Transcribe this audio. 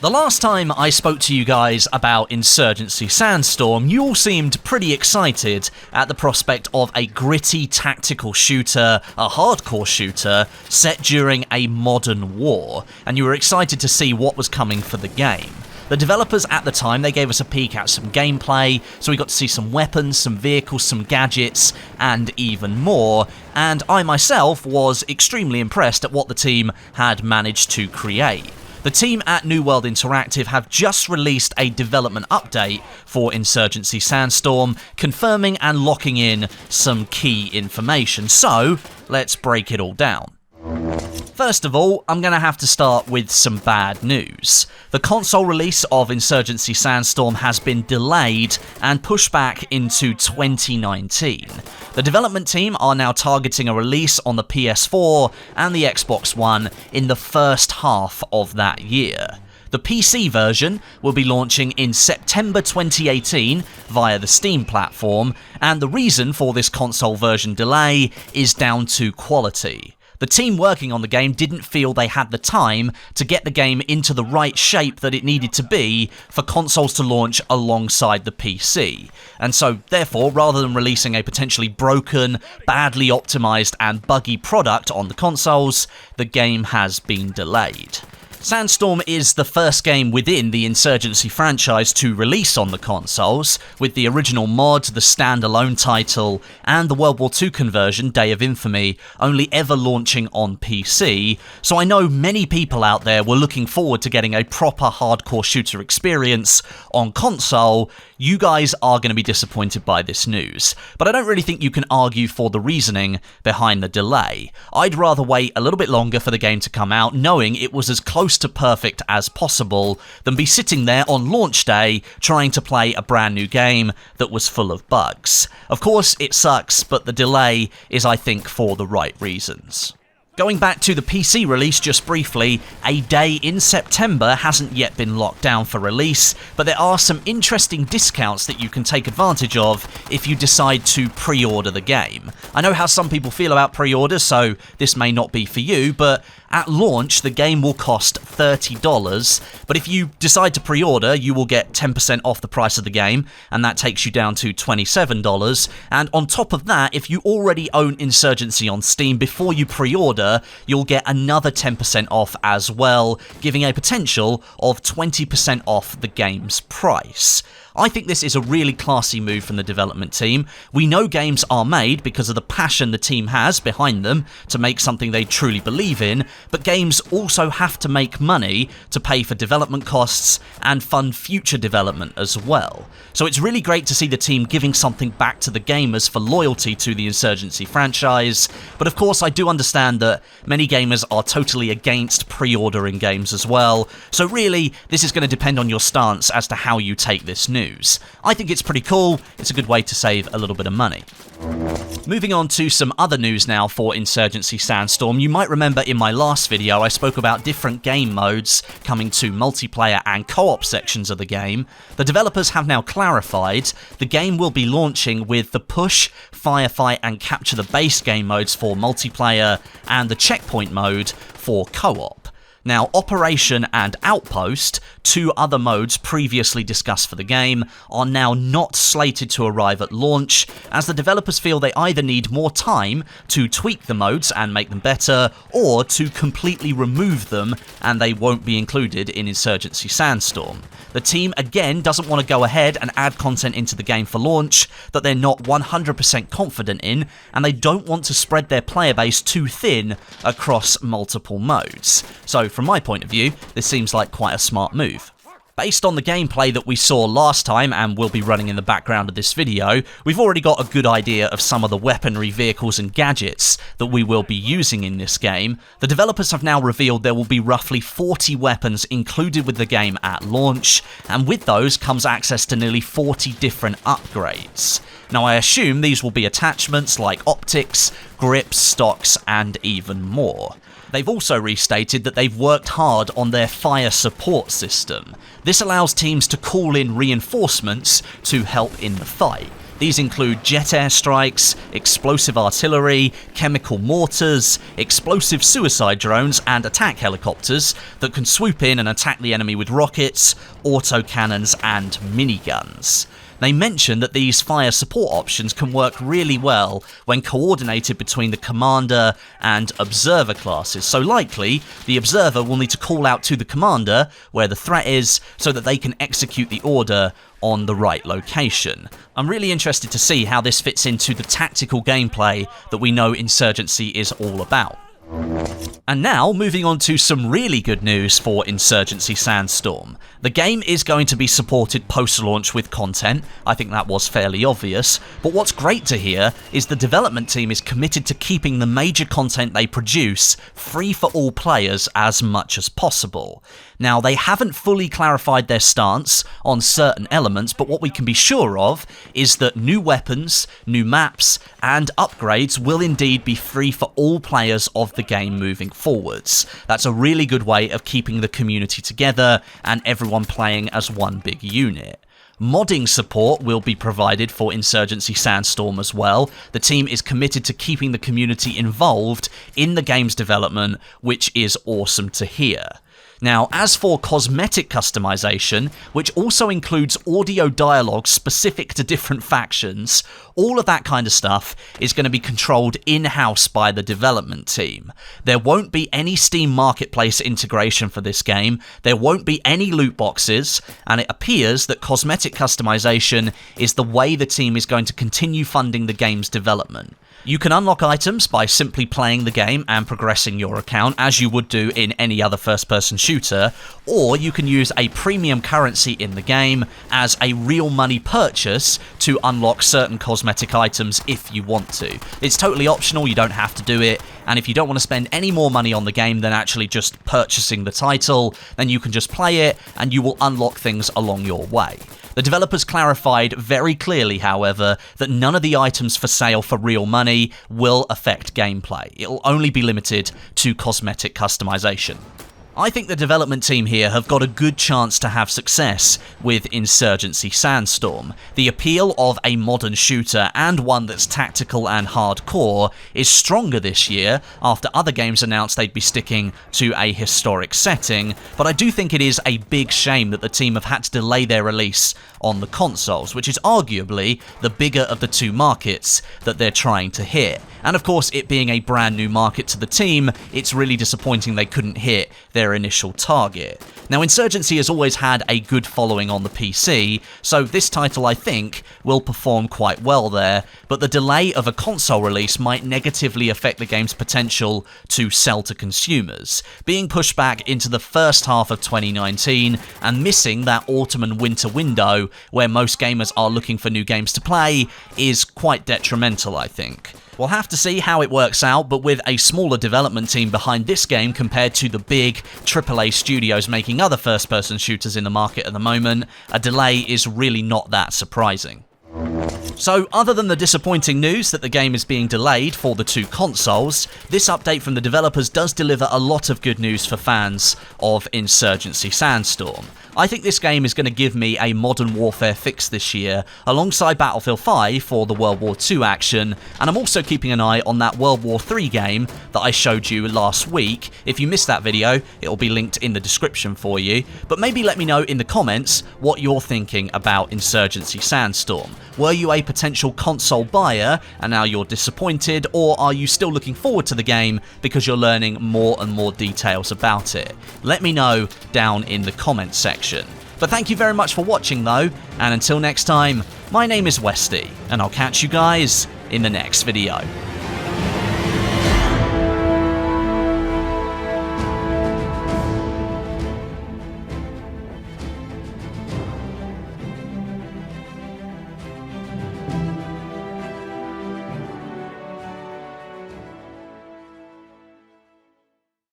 The last time I spoke to you guys about Insurgency Sandstorm, you all seemed pretty excited at the prospect of a gritty tactical shooter, a hardcore shooter, set during a modern war, and you were excited to see what was coming for the game. The developers at the time, they gave us a peek at some gameplay, so we got to see some weapons, some vehicles, some gadgets, and even more, and I myself was extremely impressed at what the team had managed to create. The team at New World Interactive have just released a development update for Insurgency Sandstorm, confirming and locking in some key information, so let's break it all down. First of all, I'm going to have to start with some bad news. The console release of Insurgency Sandstorm has been delayed and pushed back into 2019. The development team are now targeting a release on the PS4 and the Xbox One in the first half of that year. The PC version will be launching in September 2018 via the Steam platform, and the reason for this console version delay is down to quality. The team working on the game didn't feel they had the time to get the game into the right shape that it needed to be for consoles to launch alongside the PC. And so, therefore, rather than releasing a potentially broken, badly optimized and buggy product on the consoles, the game has been delayed. Sandstorm is the first game within the Insurgency franchise to release on the consoles, with the original mod, the standalone title, and the World War II conversion, Day of Infamy, only ever launching on PC, so I know many people out there were looking forward to getting a proper hardcore shooter experience on console. You guys are going to be disappointed by this news, but I don't really think you can argue for the reasoning behind the delay. I'd rather wait a little bit longer for the game to come out, knowing it was as close to perfect as possible, than be sitting there on launch day trying to play a brand new game that was full of bugs. Of course, it sucks, but the delay is, I think, for the right reasons. Going back to the PC release just briefly, a day in September hasn't yet been locked down for release, but there are some interesting discounts that you can take advantage of if you decide to pre-order the game. I know how some people feel about pre-orders, so this may not be for you, but at launch, the game will cost $30, but if you decide to pre-order, you will get 10% off the price of the game, and that takes you down to $27, and on top of that, if you already own Insurgency on Steam before you pre-order, you'll get another 10% off as well, giving a potential of 20% off the game's price. I think this is a really classy move from the development team. We know games are made because of the passion the team has behind them to make something they truly believe in, but games also have to make money to pay for development costs and fund future development as well. So it's really great to see the team giving something back to the gamers for loyalty to the Insurgency franchise, but of course I do understand that many gamers are totally against pre-ordering games as well, so really this is going to depend on your stance as to how you take this news. I think it's pretty cool, it's a good way to save a little bit of money. Moving on to some other news now for Insurgency Sandstorm. You might remember in my last video I spoke about different game modes coming to multiplayer and co-op sections of the game. The developers have now clarified the game will be launching with the push, firefight and capture the base game modes for multiplayer and the checkpoint mode for co-op. Now, Operation and Outpost, two other modes previously discussed for the game, are now not slated to arrive at launch, as the developers feel they either need more time to tweak the modes and make them better, or to completely remove them and they won't be included in Insurgency Sandstorm. The team again doesn't want to go ahead and add content into the game for launch that they're not 100% confident in, and they don't want to spread their player base too thin across multiple modes. So from my point of view, this seems like quite a smart move. Based on the gameplay that we saw last time and will be running in the background of this video, we've already got a good idea of some of the weaponry, vehicles and gadgets that we will be using in this game. The developers have now revealed there will be roughly 40 weapons included with the game at launch, and with those comes access to nearly 40 different upgrades. Now I assume these will be attachments like optics, grips, stocks and even more. They've also restated that they've worked hard on their fire support system. This allows teams to call in reinforcements to help in the fight. These include jet airstrikes, explosive artillery, chemical mortars, explosive suicide drones, and attack helicopters that can swoop in and attack the enemy with rockets, autocannons, and miniguns. They mention that these fire support options can work really well when coordinated between the commander and observer classes, so likely the observer will need to call out to the commander where the threat is so that they can execute the order on the right location. I'm really interested to see how this fits into the tactical gameplay that we know Insurgency is all about. And now, moving on to some really good news for Insurgency Sandstorm. The game is going to be supported post-launch with content. I think that was fairly obvious, but what's great to hear is the development team is committed to keeping the major content they produce free for all players as much as possible. Now, they haven't fully clarified their stance on certain elements, but what we can be sure of is that new weapons, new maps, and upgrades will indeed be free for all players of the game moving forwards. That's a really good way of keeping the community together and everyone playing as one big unit. Modding support will be provided for Insurgency Sandstorm as well. The team is committed to keeping the community involved in the game's development, which is awesome to hear. Now, as for Cosmetic Customization, which also includes audio dialogue specific to different factions, all of that kind of stuff is going to be controlled in-house by the development team. There won't be any Steam Marketplace integration for this game, there won't be any loot boxes, and it appears that Cosmetic Customization is the way the team is going to continue funding the game's development. You can unlock items by simply playing the game and progressing your account, as you would do in any other first-person shooter, or you can use a premium currency in the game as a real money purchase to unlock certain cosmetic items if you want to. It's totally optional, you don't have to do it, and if you don't want to spend any more money on the game than actually just purchasing the title, then you can just play it and you will unlock things along your way. The developers clarified very clearly, however, that none of the items for sale for real money will affect gameplay. It'll only be limited to cosmetic customization. I think the development team here have got a good chance to have success with Insurgency Sandstorm. The appeal of a modern shooter, and one that's tactical and hardcore, is stronger this year after other games announced they'd be sticking to a historic setting, but I do think it is a big shame that the team have had to delay their release on the consoles, which is arguably the bigger of the two markets that they're trying to hit. And of course, it being a brand new market to the team, it's really disappointing they couldn't hit their initial target. Now, Insurgency has always had a good following on the PC, so this title, I think, will perform quite well there, but the delay of a console release might negatively affect the game's potential to sell to consumers. Being pushed back into the first half of 2019 and missing that autumn and winter window where most gamers are looking for new games to play is quite detrimental, I think. We'll have to see how it works out, but with a smaller development team behind this game compared to the big AAA studios making other first-person shooters in the market at the moment, a delay is really not that surprising. So, other than the disappointing news that the game is being delayed for the two consoles, this update from the developers does deliver a lot of good news for fans of Insurgency Sandstorm. I think this game is going to give me a Modern Warfare fix this year, alongside Battlefield 5 for the World War II action, and I'm also keeping an eye on that World War III game that I showed you last week. If you missed that video, it will be linked in the description for you, but maybe let me know in the comments what you're thinking about Insurgency Sandstorm. Were you a potential console buyer and now you're disappointed, or are you still looking forward to the game because you're learning more and more details about it? Let me know down in the comments section. But thank you very much for watching though, and until next time, my name is Westie, and I'll catch you guys in the next video.